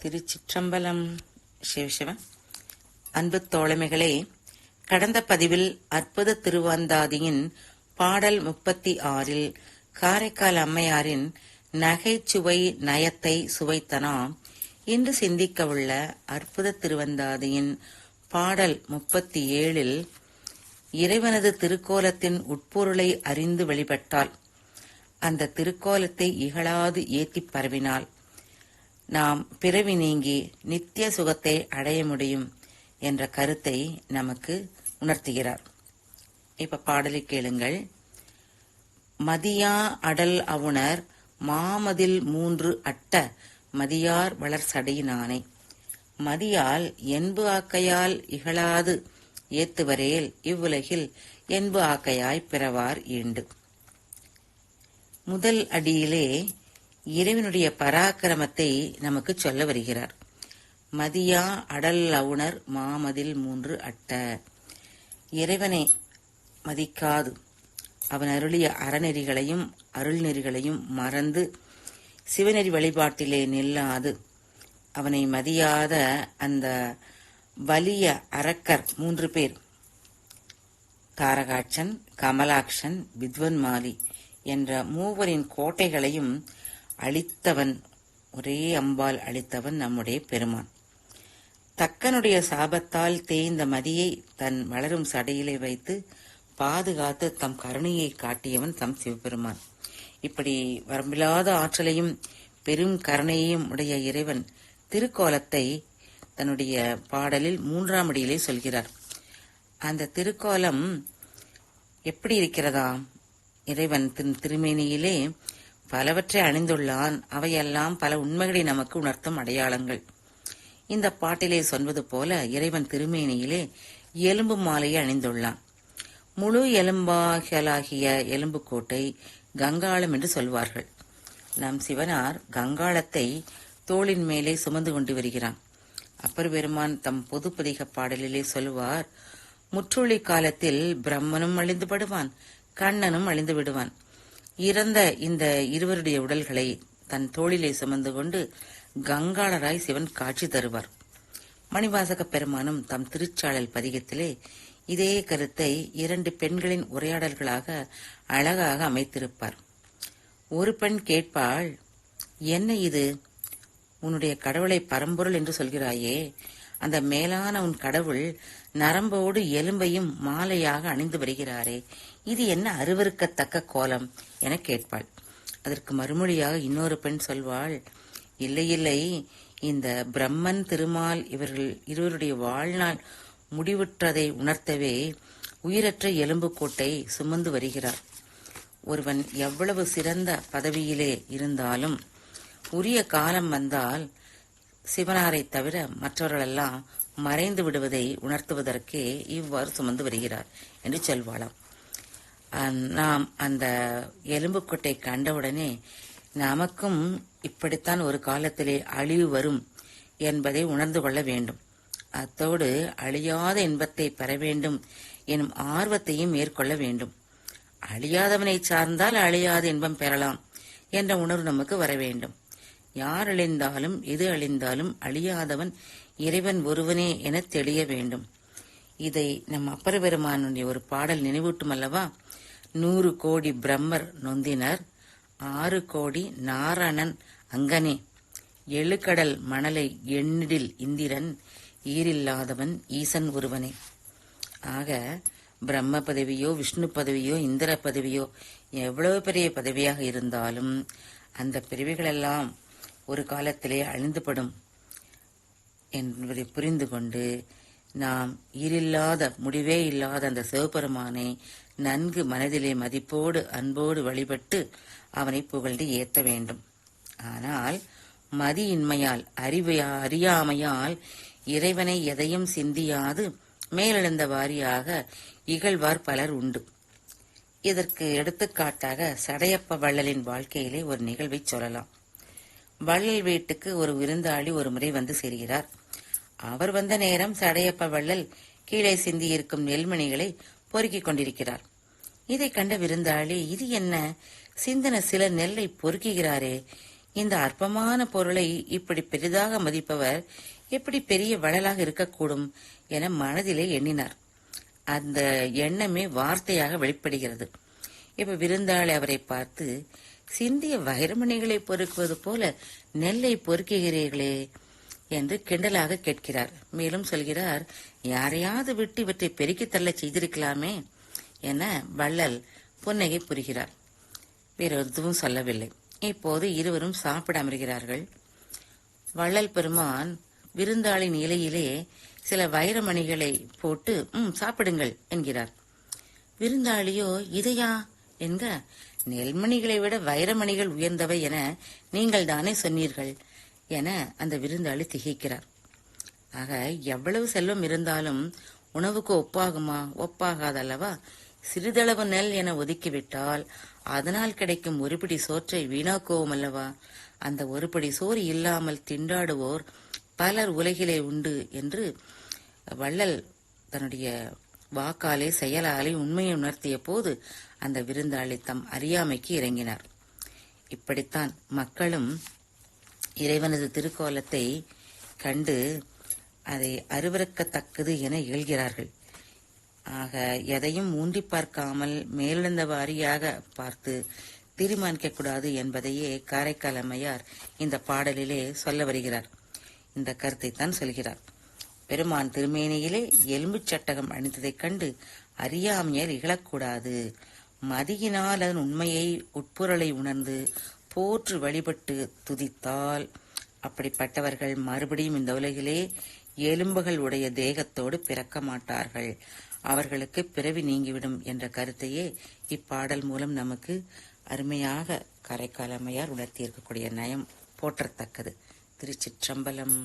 திருச்சிற்றம்பலம். சிவசிவ அன்பு தோழமைகளே, கடந்த பதிவில் அற்புத திருவந்தாதியின் பாடல் 36 காரைக்கால் அம்மையாரின் நகைச்சுவை நயத்தை சுவைத்தனாம் இன்று சிந்திக்கவுள்ள அற்புத திருவந்தாதியின் பாடல் 37 இறைவனது திருக்கோலத்தின் உட்பொருளை அறிந்து வழிபட்டால், அந்த திருக்கோலத்தை இகழாது ஏத்திப் பரவினால் நாம் பிறவி நீங்கி நித்திய சுகத்தை அடைய முடியும் என்ற கருத்தை நமக்கு உணர்த்துகிறார். இப்ப பாடலை கேளுங்கள். மதியா அடல் அவுணர் மாமதில் 3 அட்ட மதியார் வளர் சடையினானை மதியால் என்பு ஆக்கையால் இகழாது ஏத்துவரேல் இவ்வுலகில் என்பு ஆக்கையாய் பிறவார் ஈண்டு. முதல் அடியிலே இறைவனுடைய பராக்கிரமத்தை நமக்கு சொல்ல வருகிறார். மதியா அடல் அவுணர் மாமதில் 3 அட்ட. இறைவனை மதிக்காது அவன் அருளிய அறநெறிகளையும் அருள்நெறிகளையும் மறந்து சிவநெறி வழிபாட்டிலே நில்லாது அவனை மதியாத அந்த வலிய அரக்கர் 3 பேர், தாரகாட்சன், கமலாக்ஷன், வித்வன்மாலி என்ற மூவரின் கோட்டைகளையும் அழித்தவன், ஒரே அம்பால் அழித்தவன் நம்முடைய பெருமான். தக்கனுடைய சாபத்தால் தேய்ந்த மதியை தன் வளரும் சடையிலே வைத்து பாதுகாத்து தம் கருணையை காட்டியவன் தம் சிவபெருமான். இப்படி வரம்பில்லாத ஆற்றலையும் பெரும் கருணையையும் உடைய இறைவன் திருக்கோலத்தை தன்னுடைய பாடலில் 3ஆம் அடியிலே சொல்கிறார். அந்த திருக்கோலம் எப்படி இருக்கிறதா? இறைவன் திருமேனியிலே பலவற்றை அணிந்துள்ளான். அவையெல்லாம் பல உண்மைகளை நமக்கு உணர்த்தும் அடையாளங்கள். இந்த பாட்டிலே சொல்வது போல இறைவன் திருமேனியிலே எலும்பு மாலையை அணிந்துள்ளான். முழு எலும்பாகலாகிய எலும்புக்கோட்டை கங்காளம் என்று சொல்வார்கள். நம் சிவனார் கங்காளத்தை தோளின் மேலே சுமந்து கொண்டு வருகிறான். அப்பர் பெருமான் தம் பொதுப்பதிக பாடலிலே சொல்வார், முற்றுளி காலத்தில் பிரம்மனும் அழிந்து படுவான், கண்ணனும் அழிந்து விடுவான். இறந்த இந்த இருவருடைய உடல்களை தன் தோளிலே சுமந்து கொண்டு கங்காளராய் சிவன் காட்சி தருவார். மணிவாசக பெருமானும் தம் திருச்சாளல் பதிகத்திலே இதே கருத்தை 2 பெண்களின் உரையாடல்களாக அழகாக அமைத்திருப்பார். ஒரு பெண் கேட்பாள், என்ன இது? உன்னுடைய கடவுளை பரம்பொருள் என்று சொல்கிறாயே, அந்த மேலான உன் கடவுள் நரம்போடு எலும்பையும் மாலையாக அணிந்து வருகிறாரே, இது என்ன அருவருக்கத்தக்க கோலம் என கேட்பாள். அதற்கு மறுமொழியாக இன்னொரு பெண் சொல்வாள், இல்லை இல்லை, இந்த பிரம்மன் திருமால் இவர்கள் இருவருடைய வாழ்நாள் முடிவுற்றதை உணர்த்தவே உயிரற்ற எலும்புக்கோட்டை சுமந்து வருகிறார். ஒருவன் எவ்வளவு சிறந்த பதவியிலே இருந்தாலும் உரிய காலம் வந்தால் சிவனாரை தவிர மற்றவர்களெல்லாம் மறைந்து விடுவதை உணர்த்துவதற்கே இவ்வாறு சுமந்து வருகிறார் என்று சொல்வாளாம். நாம் அந்த எலும்புக்கொட்டை கண்டவுடனே நமக்கும் இப்படித்தான் ஒரு காலத்திலே அழிவு வரும் என்பதை உணர்ந்து கொள்ள வேண்டும். அத்தோடு அழியாத இன்பத்தை பெற வேண்டும் எனும் ஆர்வத்தையும் மேற்கொள்ள வேண்டும். அழியாதவனை சார்ந்தால் அழியாத இன்பம் பெறலாம் என்ற உணர்வு நமக்கு வர வேண்டும். யார் அழிந்தாலும் எது அழிந்தாலும் அழியாதவன் இறைவன் ஒருவனே என தெளிய வேண்டும். இதை நம் அப்பர் பெருமானுடைய ஒரு பாடல் நினைவூட்டும் அல்லவா? 100 கோடி பிரம்மர் நொந்தினர், 6 கோடி நாரணன் அங்கனே, 7 கடல் மணலை எண்ணிடில் இந்திரன், ஈரில்லாதவன் ஈசன் ஒருவனே. ஆக பிரம்ம பதவியோ விஷ்ணு பதவியோ இந்திர பதவியோ எவ்வளவு பெரிய பதவியாக இருந்தாலும் அந்த பிரிவுகளெல்லாம் ஒரு காலத்திலே அழிந்துபடும் என்பதை புரிந்து கொண்டு நாம் ஈரில்லாத முடிவே இல்லாத அந்த சிவபெருமானை நன்கு மனதிலே மதிப்போடு அன்போடு வழிபட்டு அவனை புகழ்ந்து ஏத்த வேண்டும். ஆனால் மதியின்மையால் அறியாமையால் இறைவனை எதையும் சிந்தியாது மேலெழுந்த வாரியாக இகழ்வார் பலர் உண்டு. இதற்கு எடுத்துக்காட்டாக சடையப்ப வள்ளலின் வாழ்க்கையிலே ஒரு நிகழ்வை சொல்லலாம். வள்ளல் வீட்டுக்கு ஒரு விருந்தாளி ஒரு முறை வந்து சேர்கிறார். அவர் வந்த நேரம் சடையப்ப வள்ளல் கீழே சிந்தியிருக்கும் நெல்மணிகளை பொறுக்கிக் கொண்டிருக்கிறார். இதை கண்ட விருந்தாளி, இது என்ன, சிந்தன சில நெல்லை பொறுக்குகிறாரே, இந்த அற்பமான பொருளை இப்படி பெரிதாக மதிப்பவர் எப்படி பெரிய வள்ளலாக இருக்கக்கூடும் என மனதிலே எண்ணினார். அந்த எண்ணமே வார்த்தையாக வெளிப்படுகிறது. இப்ப விருந்தாளி அவரை பார்த்து, சிந்திய வைரமணிகளை பொறுக்குவது போல நெல்லை பொறுக்குகிறீர்களே என்று கிண்டலாக கேட்கிறார். மேலும் சொல்கிறார், யாரையாவது விட்டு இவற்றை பெருக்கித் தள்ள செய்திருக்கலாமே என வள்ளல் புன்னகை புரிகிறார். வேற எதுவும் சொல்லவில்லை. இப்போது இருவரும் சாப்பிட அமர்கிறார்கள். வள்ளல் பெருமான் விருந்தாளின் இலையிலே சில வைரமணிகளை போட்டு சாப்பிடுங்கள் என்கிறார். விருந்தாளியோ இதையா என்க, நெல்மணிகளை விட வைரமணிகள் உயர்ந்தவை என நீங்கள் தானே சொன்னீர்கள் என அந்த விருந்தாளி திகைக்கிறார். ஆக எவ்வளவு செல்வம் இருந்தாலும் உணவுக்கு ஒப்பாகுமா? ஒப்பாகாதல்லவா? சிறிதளவு நெல் என ஒதுக்கிவிட்டால் அதனால் கிடைக்கும் ஒருபிடி சோற்றை வீணாக்குவோம் அல்லவா? அந்த ஒருபடி சோறு இல்லாமல் திண்டாடுவோர் பலர் உலகிலே உண்டு என்று வள்ளல் தன்னுடைய வாக்காலே செயலாலே உண்மையை உணர்த்திய போது அந்த விருந்தாளி தம் அறியாமைக்கு இறங்கினார். இப்படித்தான் மக்களும் இறைவனது திருக்கோலத்தை கண்டு அதை அருவருக்கத்தக்கது என இயல்கிறார்கள். ஆக எதையும் ஊன்றி பார்க்காமல் மேலெழுந்த வாரியாக பார்த்து தீர்மானிக்க கூடாது என்பதையே காரைக்கால் அம்மையார் இந்த பாடலிலே சொல்ல வருகிறார். இந்த கருத்தை தான் சொல்கிறார். பெருமான் திருமேனியிலே எலும்புச் சட்டகம் அணிந்ததைக் கண்டு அறியாமையால் இகழக்கூடாது. மதியினால் அதன் உண்மையை உட்பொருளை உணர்ந்து போற்று வழிபட்டு துதித்தால் அப்படிப்பட்டவர்கள் மறுபடியும் இந்த உலகிலே எலும்புகள் உடைய தேகத்தோடு பிறக்க மாட்டார்கள். அவர்களுக்கு பிறவி நீங்கிவிடும் என்ற கருத்தையே இப்பாடல் மூலம் நமக்கு அருமையாக காரைக்கால் அம்மையார் உணர்த்தியிருக்கக்கூடிய நயம் போற்றத்தக்கது. திருச்சிற்றம்பலம்.